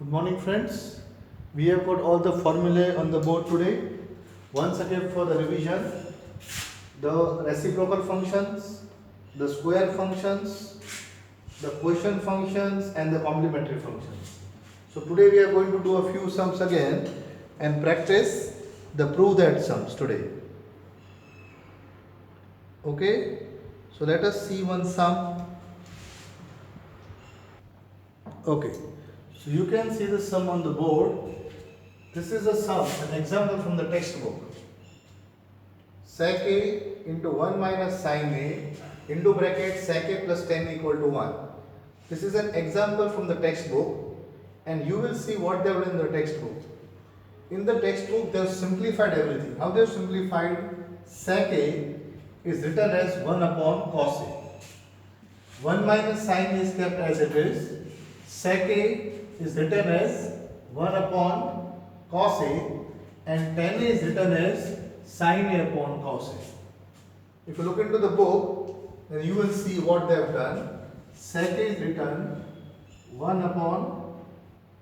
Good morning, friends. We have got all the formulae on the board today. Once again, for the revision, the reciprocal functions, the square functions, the quotient functions, and the complementary functions. So, today we are going to do a few sums again and practice the prove that sums today. Okay, so let us see one sum. Okay, so you can see the sum on the board. This is a sum, an example from the textbook. Sec A into 1 minus sin A into bracket sec A plus tan equal to 1. This is an example from the textbook, and you will see what they have done in the textbook. In the textbook, they have simplified everything. How they have simplified? Sec A is written as 1 upon cos A. 1 minus sin A is kept as it is. Sec A is written as 1 upon cos A, and tan A is written as sin A upon cos A. If you look into the book, then you will see what they have done. Sec A is written 1 upon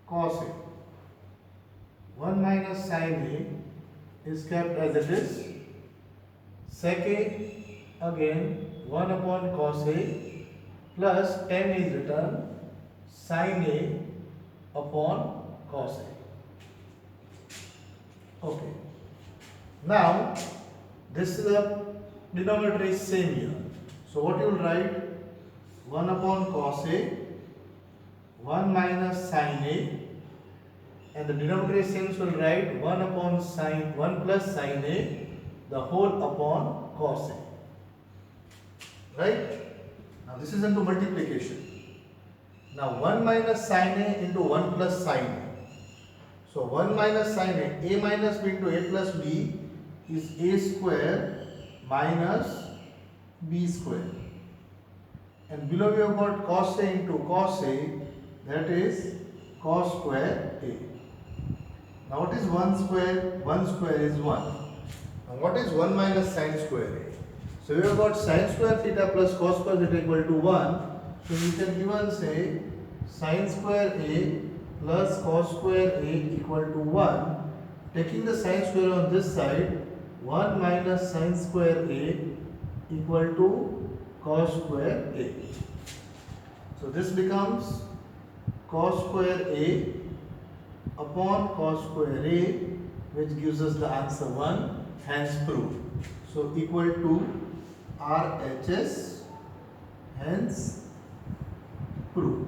cos A. 1 minus sin A is kept as it is. Sec A again 1 upon cos A plus tan is written sin A upon cos A. Okay. Now, this is the denominator is same here. So, what you will write? 1 upon cos A, 1 minus sin A, and the denominator is same, so we will write 1 upon sin, 1 plus sin A, the whole upon cos A. Right? Now, this is into multiplication. Now 1 minus sin A into 1 plus sin A. So 1 minus sin A minus B into A plus B is A square minus B square. And below we have got cos A into cos A, that is cos square A. Now what is 1 square? 1 square is 1. Now what is 1 minus sin square A? So we have got sin square theta plus cos square theta equal to 1. So we can even say sin square A plus cos square A equal to 1. Taking the sin square on this side, 1 minus sin square A equal to cos square A. So this becomes cos square A upon cos square A, which gives us the answer 1, hence proved. So equal to RHS, hence proved.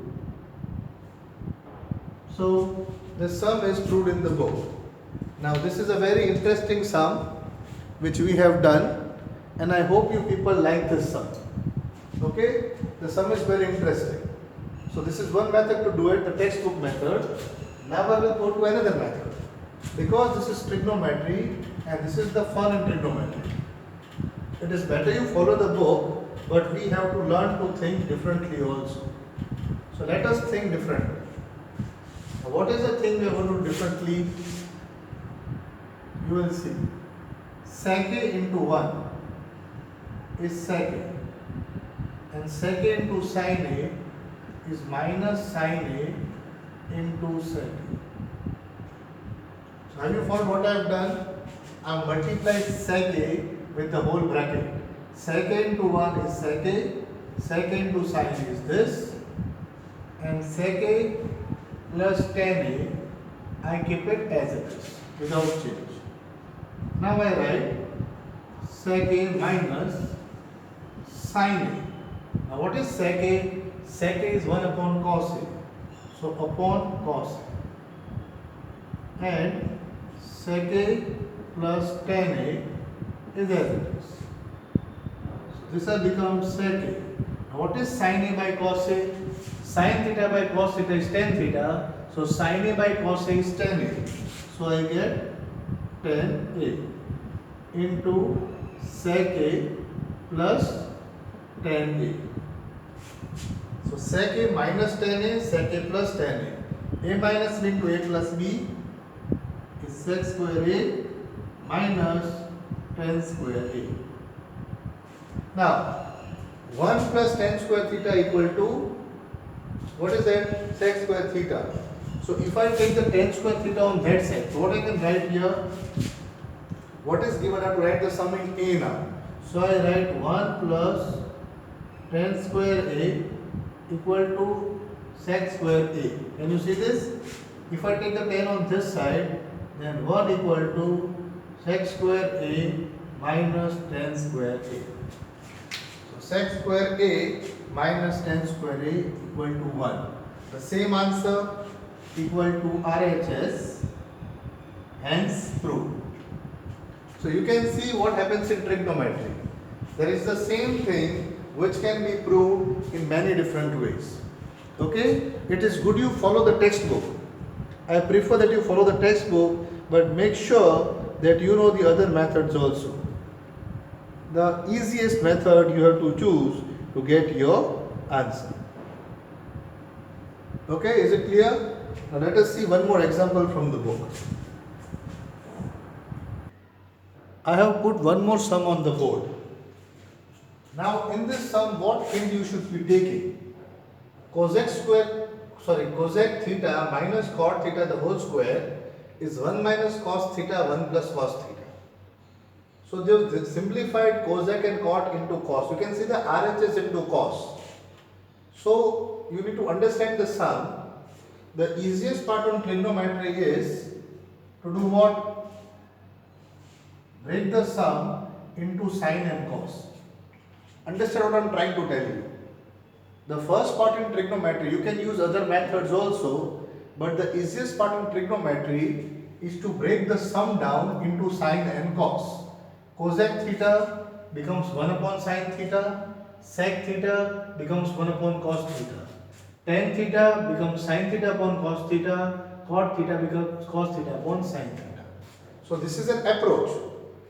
So the sum is proved in the book. Now this is a very interesting sum which we have done, and I hope you people like this sum. Okay, the sum is very interesting. So this is one method to do it, the textbook method. Now I will go to another method, because this is trigonometry and this is the fun in trigonometry. It is better you follow the book, but we have to learn to think differently also. So let us think differently. Now what is the thing we are going to do differently? You will see. Sec A into 1 is sec A, and sec A into sin A is minus sin A into sec A. So have you found what I have done? I have multiplied sec A with the whole bracket. Sec A into 1 is sec A, sec A into sin A is this, and sec A plus tan A, I keep it as it is without change. Now I write sec A minus sin A. Now what is sec A? Sec A is 1 upon cos A. So upon cos A. And sec A plus tan A is as it is. So this has become sec A. Now what is sin A by cos A? Sin theta by cos theta is tan theta. So sin A by cos A is tan A. So I get tan A into sec A plus tan A. So sec A minus tan A, sec A plus tan A. A minus B into A plus B is sec square A minus tan square A. Now 1 plus tan square theta equal to, what is that? Sec square theta. So if I take the tan square theta on that side, so what I can write here? What is given? I have to write the sum in A now. So I write 1 plus tan square A equal to sec square A. Can you see this? If I take the tan on this side, then 1 equal to sec square A minus tan square A. So sec square A minus tan square A equal to 1. The same answer equal to RHS, hence proved. So you can see what happens in trigonometry. There is the same thing which can be proved in many different ways. Okay? It is good you follow the textbook. I prefer that you follow the textbook, but make sure that you know the other methods also. The easiest method you have to choose to get your answer. Okay, is it clear? Now let us see one more example from the book. I have put one more sum on the board. Now in this sum, what field you should be taking? Cosec theta minus cot theta the whole square is 1 minus cos theta 1 plus cos theta. So they simplified cosec and cot into cos. You can see the RHS into cos. So you need to understand the sum. The easiest part on trigonometry is to do what? Break the sum into sine and cos. Understand what I am trying to tell you? The first part in trigonometry, you can use other methods also, but the easiest part in trigonometry is to break the sum down into sine and cos. Cosec theta becomes 1 upon sine theta, sec theta becomes 1 upon cos theta, tan theta becomes sine theta upon cos theta, cot theta becomes cos theta upon sine theta. So this is an approach.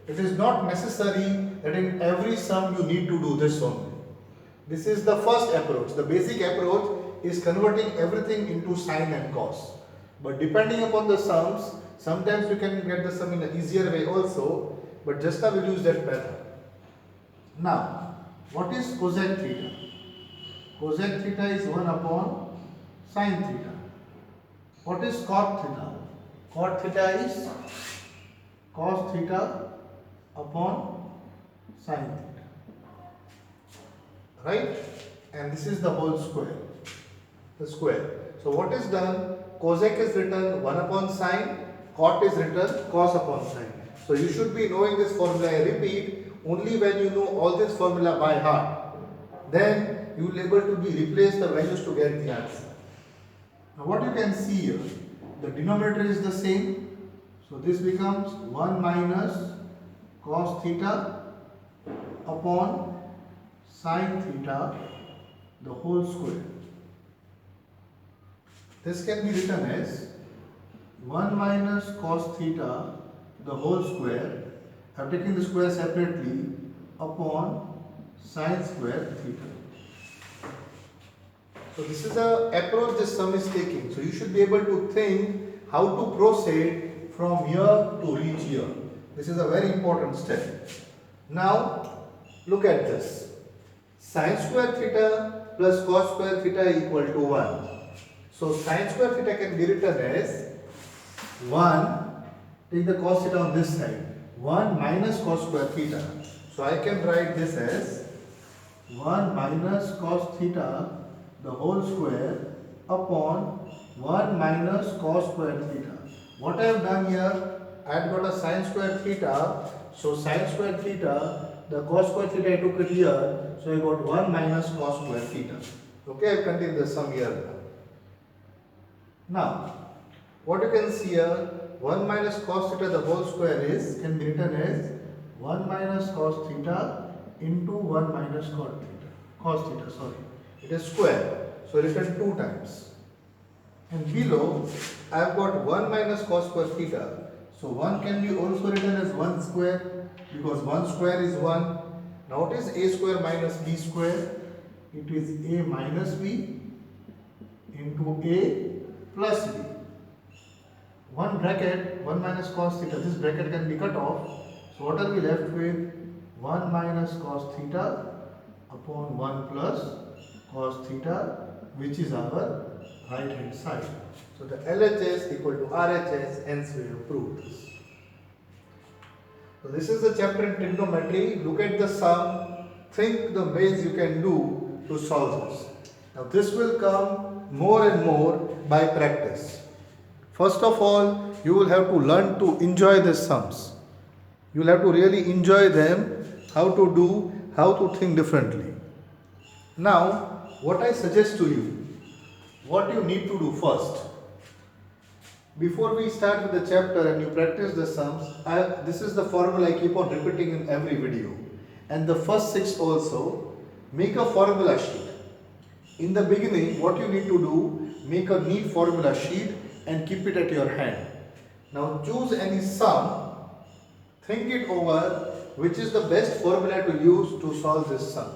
It is not necessary that in every sum you need to do this only. This is the first approach. The basic approach is converting everything into sine and cos. But depending upon the sums, sometimes you can get the sum in an easier way also, but just now we'll use that method. Now, what is cosec theta? Cosec theta is 1 upon sine theta. What is cot theta? Cot theta is cos theta upon sine theta, right? And this is the whole square, the square. So what is done? Cosec is written 1 upon sine, cot is written cos upon sine. So you should be knowing this formula. I repeat, only when you know all this formula by heart, then you will be able to replace the values to get the answer. Now what you can see here, the denominator is the same. So this becomes 1 minus cos theta upon sine theta the whole square. This can be written as 1 minus cos theta the whole square. I have taken the square separately upon sine square theta. So this is the approach this sum is taking. So you should be able to think how to proceed from here to reach here. This is a very important step. Now look at this. Sine square theta plus cos square theta equal to 1. So sine square theta can be written as 1, take the cos theta on this side, 1 minus cos square theta. So I can write this as 1 minus cos theta the whole square upon 1 minus cos square theta. What I have done here, I have got a sine square theta. So sine square theta, the cos square theta I took it here. So I got 1 minus cos square theta. Okay, I have continued the sum here. Now, what you can see here, 1 minus cos theta the whole square can be written as 1 minus cos theta into 1 minus cos theta, it is square, so written 2 times. And below I have got 1 minus cos square theta, so 1 can be also written as 1 square because 1 square is 1. Now what is a square minus b square? It is a minus b into a plus b. One bracket, 1 minus cos theta, this bracket can be cut off. So what are we left with? 1 minus cos theta upon 1 plus cos theta, which is our right hand side. So the LHS equal to RHS, hence we have proved this. So this is the chapter in trigonometry. Look at the sum, think the ways you can do to solve this. Now this will come more and more by practice. First of all, you will have to learn to enjoy the sums. You will have to really enjoy them, how to do, how to think differently. Now, what I suggest to you, what you need to do first, before we start with the chapter and you practice the sums, this is the formula I keep on repeating in every video. And the first 6 also, make a formula sheet. In the beginning, what you need to do, make a neat formula sheet and keep it at your hand. Now choose any sum, think it over, which is the best formula to use to solve this sum.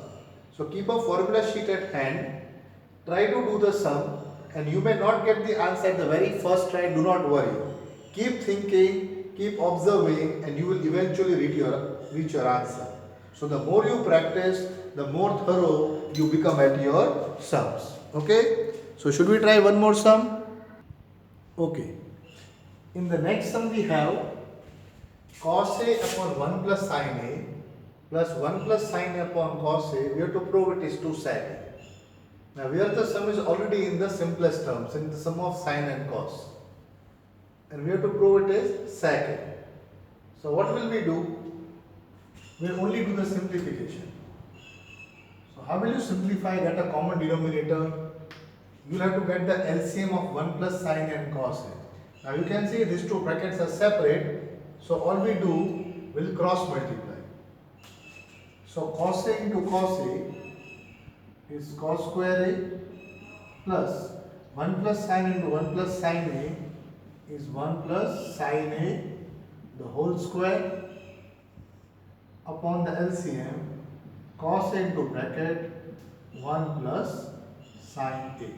So keep a formula sheet at hand, try to do the sum, and you may not get the answer at the very first try, do not worry. Keep thinking, keep observing, and you will eventually reach your answer. So the more you practice, the more thorough you become at your sums. Okay? So should we try one more sum? Okay. In the next sum we have cos A upon 1 plus sin A plus 1 plus sin A upon cos A. We have to prove it is 2 sec A. Now where the sum is already in the simplest terms, in the sum of sin and cos. And we have to prove it is sec A. So what will we do? We will only do the simplification. So how will you simplify, get a common denominator? You will have to get the LCM of 1 plus sin and cos A. Now you can see these two brackets are separate. So all we do, will cross multiply. So cos A into cos A is cos square A plus 1 plus sin into 1 plus sin A is 1 plus sin A the whole square upon the LCM cos A into bracket 1 plus sin A.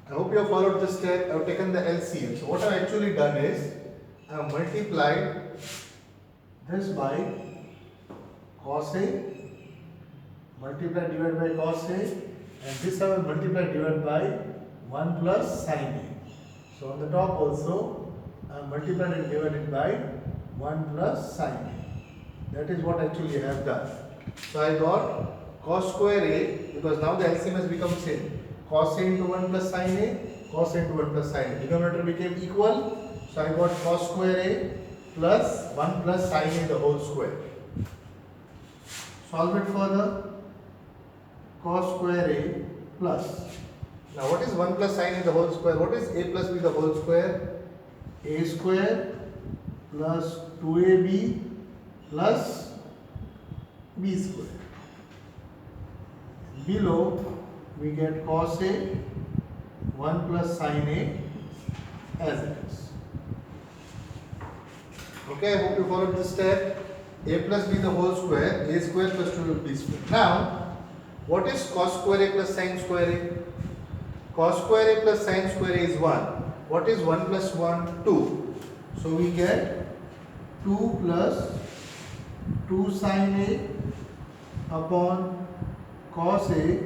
I hope you have followed this step. I have taken the LCM. So what I have actually done is I have multiplied this by cos A, multiply divided by cos A, and this I will multiply divided by 1 plus sin A. So on the top also I have multiplied and divided by 1 plus sin A. That is what actually I have done. So I got cos square A, because now the LCM has become same. Cos A into 1 plus sin A, cos A into 1 plus sin A. Denominator became equal. So I got cos square A plus 1 plus sin A the whole square. Solve it further. Cos square A plus. Now what is 1 plus sin A the whole square? What is A plus B the whole square? A square plus 2AB plus B square. Below we get cos A 1 plus sin A as it is. Okay, I hope you followed this step. A plus B the whole square, A square plus 2B square. Now what is cos square A plus sin square A? Cos square A plus sin square A is 1. What is 1 plus 1? 2. So we get 2 plus 2 sin A upon cos A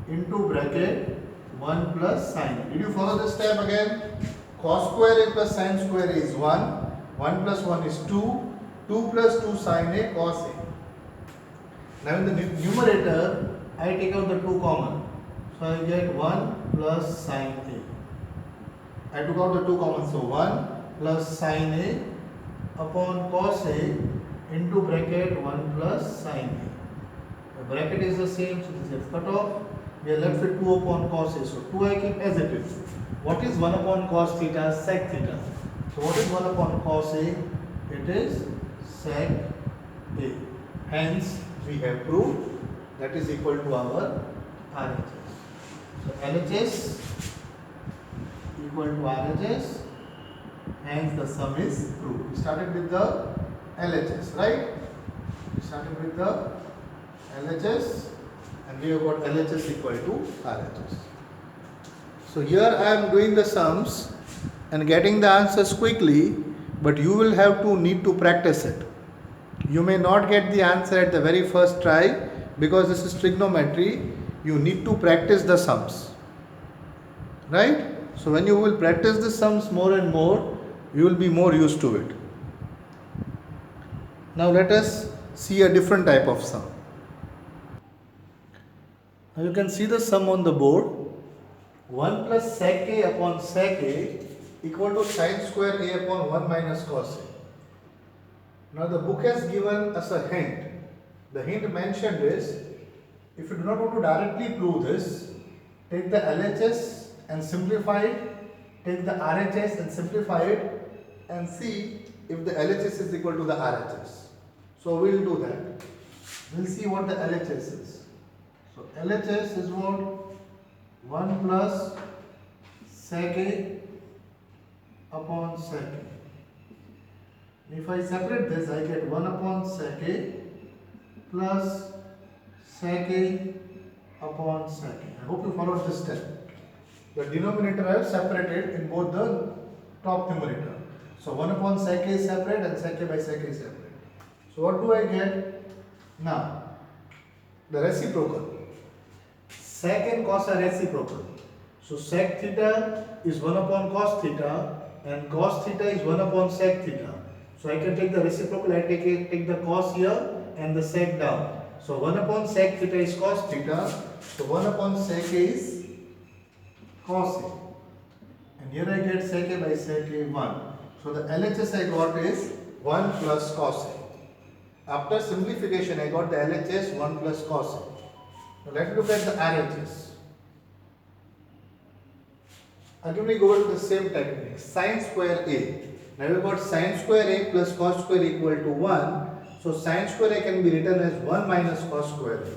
into bracket 1 plus sin A. Did you follow this step again? Cos square A plus sin square A is 1. 1 plus 1 is 2. 2 plus 2 sin A cos A. Now in the numerator, I take out the 2 common. So I get 1 plus sin A. I took out the 2 common. So 1 plus sin A upon cos A into bracket 1 plus sin A. The bracket is the same, so this gets cut off. We are left with 2 upon cos A. So 2 I keep as it is. What is 1 upon cos theta? Sec theta. So what is 1 upon cos A? It is sec A. Hence we have proved that is equal to our RHS. So LHS equal to RHS, hence the sum is proved. We started with the LHS, right? We started with the LHS and we have got LHS equal to RHS. So here I am doing the sums and getting the answers quickly, but you will have to need to practice it. You may not get the answer at the very first try because this is trigonometry. You need to practice the sums, right? So when you will practice the sums more and more, you will be more used to it. Now let us see a different type of sum. Now you can see the sum on the board. 1 plus sec a upon sec a equal to sin square a upon 1 minus cos a. Now the book has given us a hint. The hint mentioned is, if you do not want to directly prove this, take the LHS and simplify it, take the RHS and simplify it, and see if the LHS is equal to the RHS. So we will do that. We will see what the LHS is. So LHS is what? 1 plus sec a upon sec a. If I separate this, I get 1 upon sec a plus sec a upon sec a. I hope you followed this step. The denominator I have separated in both the top numerator. So 1 upon sec a is separate and sec a by sec a is separate. So what do I get? Now, the reciprocal. Sec and cos are reciprocal. So sec theta is 1 upon cos theta and cos theta is 1 upon sec theta. So I can take the reciprocal, I take the cos here and the sec down. So 1 upon sec theta is cos theta. So 1 upon sec a is cos a. And here I get sec a by sec a 1. So the LHS I got is 1 plus cos a. After simplification I got the LHS 1 plus cos a. Now let's look at the RHS. Again we go to the same technique, sin square a. Now we got sin square a plus cos square equal to 1. So sin square a can be written as 1 minus cos square a.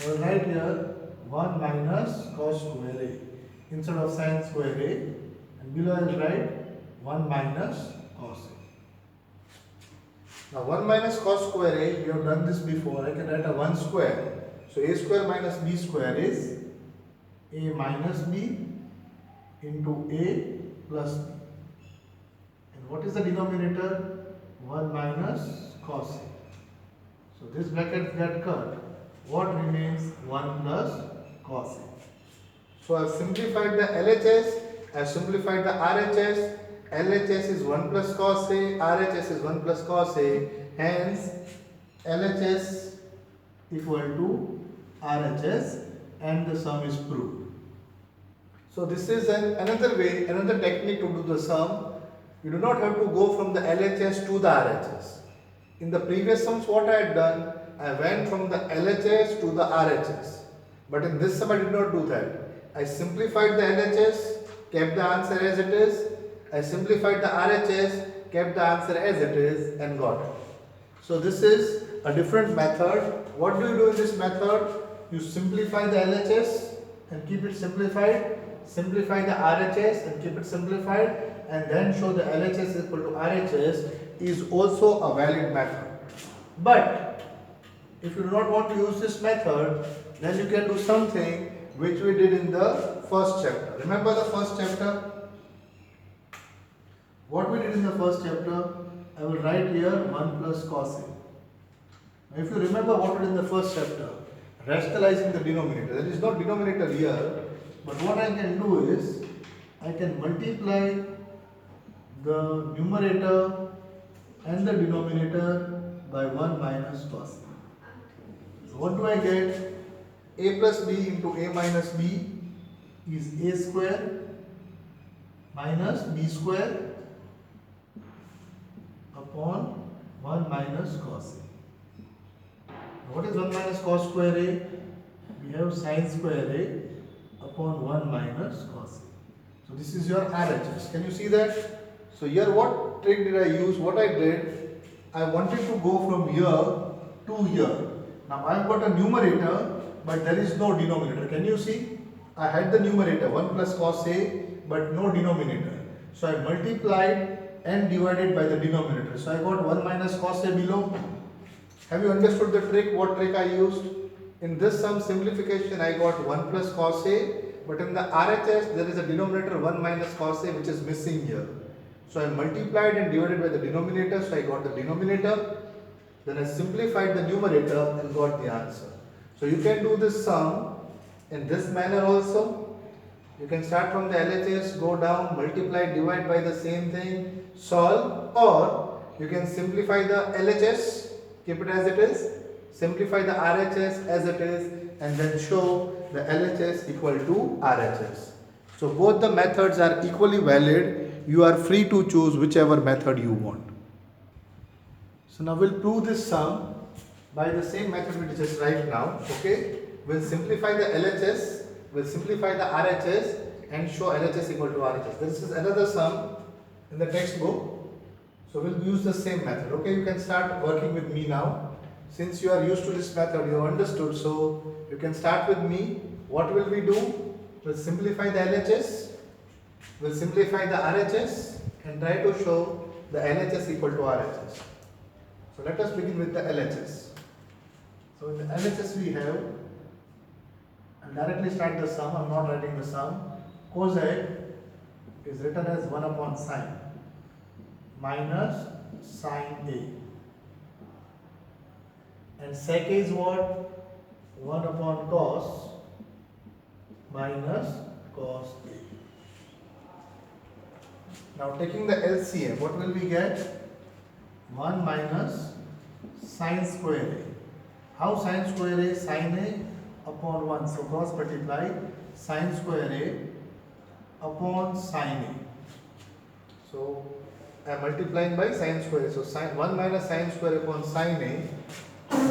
So I write here 1 minus cos square a instead of sin square a, and below I will write 1 minus cos a. Now 1 minus cos square a, we have done this before. I can write a 1 square. So a square minus b square is a minus b into a plus b. And what is the denominator? 1 minus cos a. So this bracket get cut. What remains? 1 plus cos a. So I have simplified the LHS, I have simplified the RHS. LHS is 1 plus cos a, RHS is 1 plus cos a, hence LHS equal to RHS, and the sum is proved. So this is another way, another technique to do the sum. You do not have to go from the LHS to the RHS. In the previous sums what I had done, I went from the LHS to the RHS. But in this sum I did not do that. I simplified the LHS, kept the answer as it is. I simplified the RHS, kept the answer as it is, and got it. So this is a different method. What do you do in this method? You simplify the LHS and keep it simplified. Simplify the RHS and keep it simplified, and then show the LHS equal to RHS is also a valid method. But if you do not want to use this method, then you can do something which we did in the first chapter. Remember the first chapter? What we did in the first chapter, I will write here 1 plus cos a. Now if you remember what we did in the first chapter, rationalizing the denominator. There is no denominator here, but what I can do is, I can multiply the numerator and the denominator by 1 minus cos a. So what do I get? A plus b into a minus b is a square minus b square upon 1 minus cos a. What is 1 minus cos square a? We have sin square a upon 1 minus cos a. So this is your RHS. Can you see that? So here what trick did I use? What I did, I wanted to go from here to here. Now I have got a numerator, but there is no denominator. Can you see? I had the numerator 1 plus cos a, but no denominator. So I multiplied and divided by the denominator. So I got 1 minus cos a below. Have you understood the trick? What trick I used? In this sum simplification I got 1 plus cos a, but in the RHS there is a denominator 1 minus cos a which is missing here. So I multiplied and divided by the denominator, so I got the denominator. Then I simplified the numerator and got the answer. So you can do this sum in this manner also. You can start from the LHS, go down, multiply, divide by the same thing, solve, or you can simplify the LHS, keep it as it is, simplify the RHS as it is, and then show the LHS equal to RHS. So both the methods are equally valid. You are free to choose whichever method you want. So now we'll prove this sum by the same method we discussed right now. Okay, we'll simplify the LHS, we'll simplify the RHS and show LHS equal to RHS. This is another sum in the textbook. So we'll use the same method. Okay, you can start working with me now. Since you are used to this method, you understood. So you can start with me. What will we do? We'll simplify the LHS, we'll simplify the RHS and try to show the LHS equal to RHS. So let us begin with the LHS. So in the LHS we have, I'll directly start the sum, I'm not writing the sum. Cosec is written as 1 upon sine minus sine A. And sec is what? 1 upon cos minus cos A. Now taking the LCM, what will we get? 1 minus sine square A. How sine square A? Sine A upon 1. So cross multiply sine square A upon sine A. So I am multiplying by sine square A. So 1 minus sine square A upon sine A.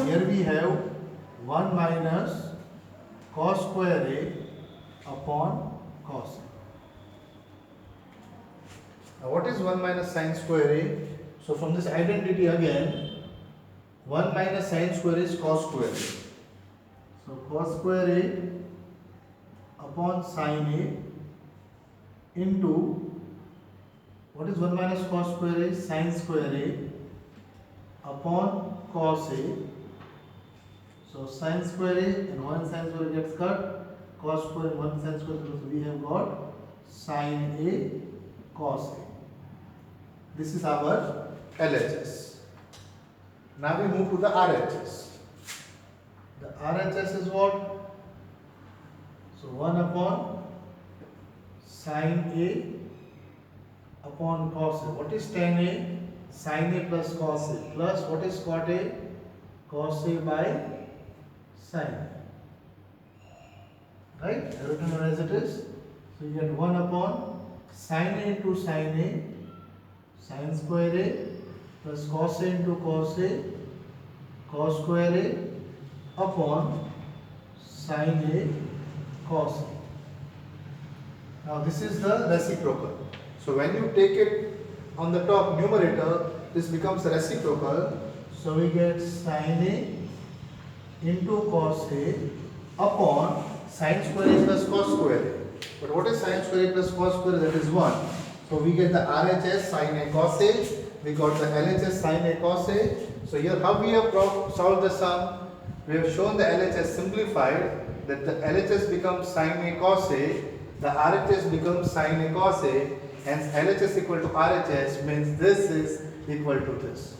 Here we have 1 minus cos square A upon cos A. Now what is 1 minus sine square A? So from this identity again, 1 minus sine square is cos square A. So cos square A upon sine A into, what is 1 minus cos square A? Sine square A upon cos A. So sine square A and 1 sine square A gets cut, cos square and 1 sine square, so we have got sine A cos A. This is our LHS. Now we move to the RHS. The RHS is what? So 1 upon sine A upon cos A. What is tan A? Sine A plus cos A plus what is cot A? Cos A by sine. Right? I have written as it is. So you get 1 upon sine A into sine A, sine square A plus cos A into cos A, cos square A upon sine A cos A. Now this is the reciprocal. So when you take it on the top numerator, this becomes reciprocal. So we get sine A into cos A upon sine square A plus cos square A. But what is sine square A plus cos square A? That is 1. So we get the RHS sine A cos A. We got the LHS sine A cos A. So here how we have solved the sum? We have shown the LHS simplified, that the LHS becomes sine A cos A, the RHS becomes sine A cos A, hence LHS equal to RHS means this is equal to this.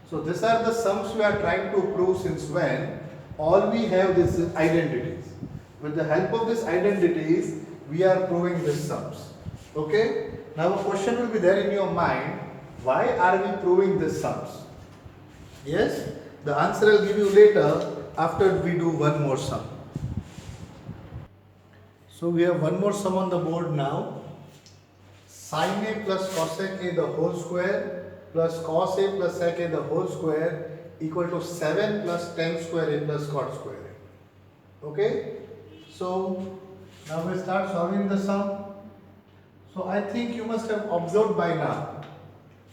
So these are the sums we are trying to prove, since when all we have these identities. With the help of these identities, we are proving these sums. Okay? Now a question will be there in your mind, why are we proving these sums? Yes? The answer I'll give you later after we do one more sum. So we have one more sum on the board now. Sin A plus cosec A the whole square plus cos A plus sec A the whole square equal to 7 plus tan square A plus cot square A. Okay? So now we start solving the sum. So I think you must have observed by now.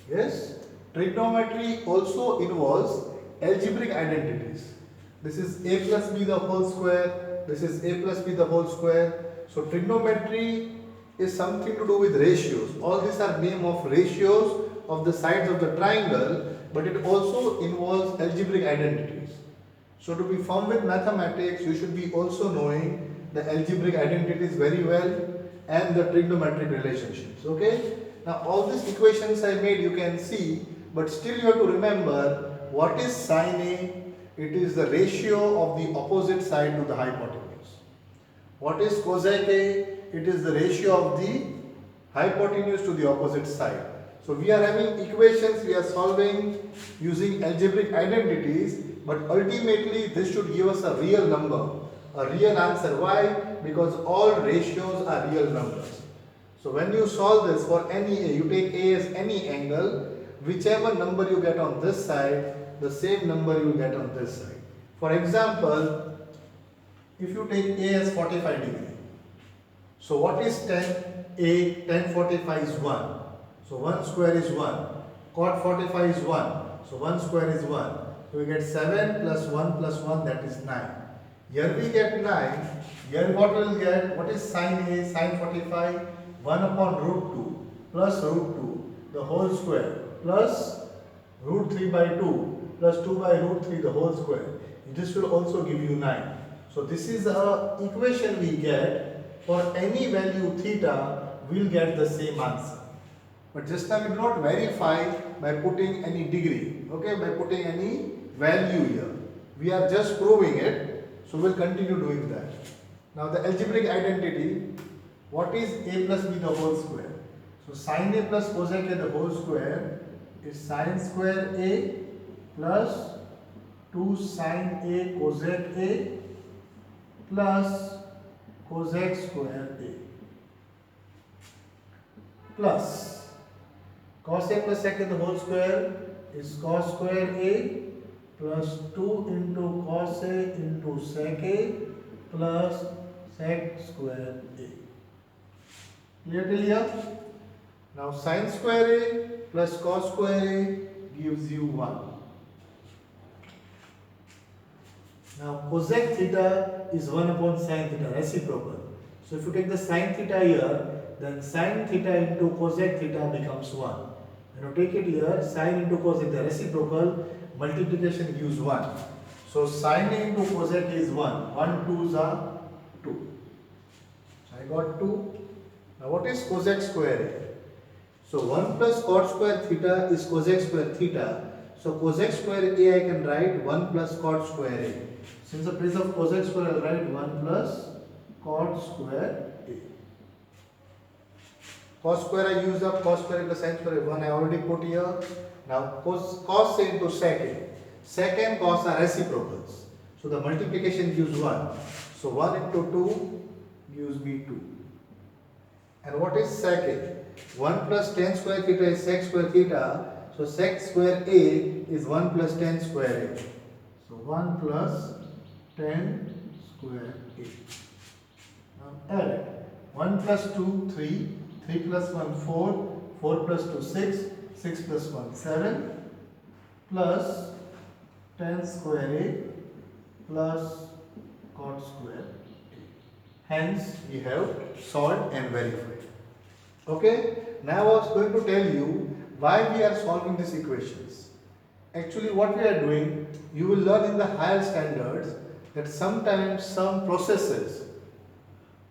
Yes? Trigonometry also involves algebraic identities. This is A plus B the whole square. This is A plus B the whole square. So trigonometry is something to do with ratios. All these are name of ratios of the sides of the triangle, but it also involves algebraic identities. So to be firm with mathematics, you should be also knowing the algebraic identities very well and the trigonometric relationships. Okay? Now all these equations I made you can see, but still you have to remember what is sin A. It is the ratio of the opposite side to the hypotenuse. What is cosec A? it is the ratio of the hypotenuse to the opposite side. So we are having equations we are solving using algebraic identities, but ultimately this should give us a real number, a real answer. Why? Because all ratios are real numbers. So when you solve this for any a, you take a as any angle, whichever number you get on this side, the same number you get on this side. For example, if you take a as 45 degree, so what is tan a? Tan 45 is 1. So 1 square is 1. Cot 45 is 1. So 1 square is 1. So we get 7 plus 1 plus 1, that is 9. Here we get 9. Here what we will get? What is sin a? Sin 45? 1 upon root 2 plus root 2 the whole square plus root 3 by 2 plus 2 by root 3 the whole square. This will also give you 9. So this is a equation we get for any value theta, we will get the same answer. But just now we do not verify by putting any degree, okay, by putting any value here. We are just proving it, so we will continue doing that. Now the algebraic identity, what is a plus b the whole square? So sin a plus cosec a the whole square is sin square a plus 2 sin a cosec a plus cosec square a plus cos a plus sec a the whole square is cos square a plus 2 into cos a into sec a plus sec square a. Clear till here? Now sin square a plus cos square a gives you 1. Now cosec theta is 1 upon sin theta, reciprocal. So if you take the sin theta here, then sin theta into cosec theta becomes 1. When you take it here, sin into cosec, the reciprocal, multiplication gives 1. So sin a into cosec is 1. 1 2s are 2. So I got 2. Now what is cosec square a? So 1 plus cot square theta is cosec square theta. So cosec square a I can write 1 plus cot square a. Since the place of cosec square I will write 1 plus cot square a. Cos square I used up, cos square plus sin square 1 I already put here. Now cos a into sec a. Sec and cos are reciprocals. So the multiplication gives 1. So 1 into 2 gives me 2. And what is sec a? 1 plus tan square theta is sec square theta. So sec square a is 1 plus tan square a. So 1 plus tan square a. Now add it. 1 plus 2, 3. 3 plus 1, 4. 4 plus 2, 6. 6 plus 1, 7. Plus tan square a plus cot square a. Hence we have solved and verified. Okay, now I was going to tell you why we are solving these equations. Actually what we are doing, you will learn in the higher standards that sometimes some processes,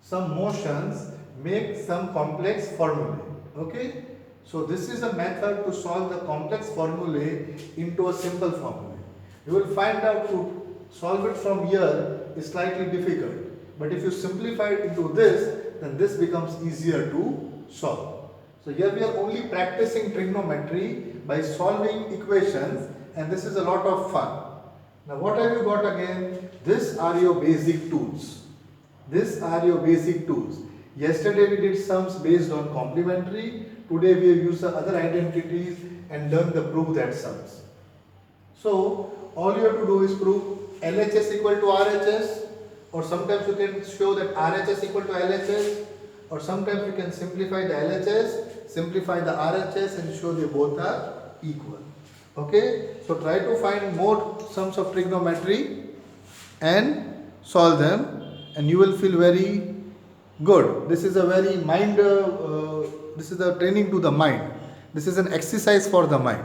some motions make some complex formulae. Okay, so this is a method to solve the complex formulae into a simple formula. You will find out to solve it from here is slightly difficult, but if you simplify it into this, then this becomes easier to solve. So here we are only practicing trigonometry by solving equations, and this is a lot of fun. Now what have you got again? These are your basic tools. These are your basic tools. Yesterday we did sums based on complementary. Today we have used the other identities and done the prove that sums. So all you have to do is prove LHS equal to RHS, or sometimes you can show that RHS equal to LHS, or sometimes you can simplify the LHS, simplify the RHS and show they both are equal. Okay, so try to find more sums of trigonometry and solve them, and you will feel very good. This is a very this is a training to the mind. This is an exercise for the mind.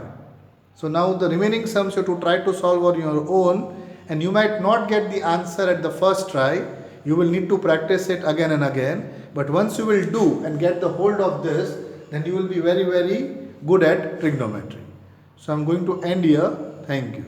So now the remaining sums you have to try to solve on your own, and you might not get the answer at the first try. You will need to practice it again and again. But once you will do and get the hold of this, then you will be very, very good at trigonometry. So I am going to end here. Thank you.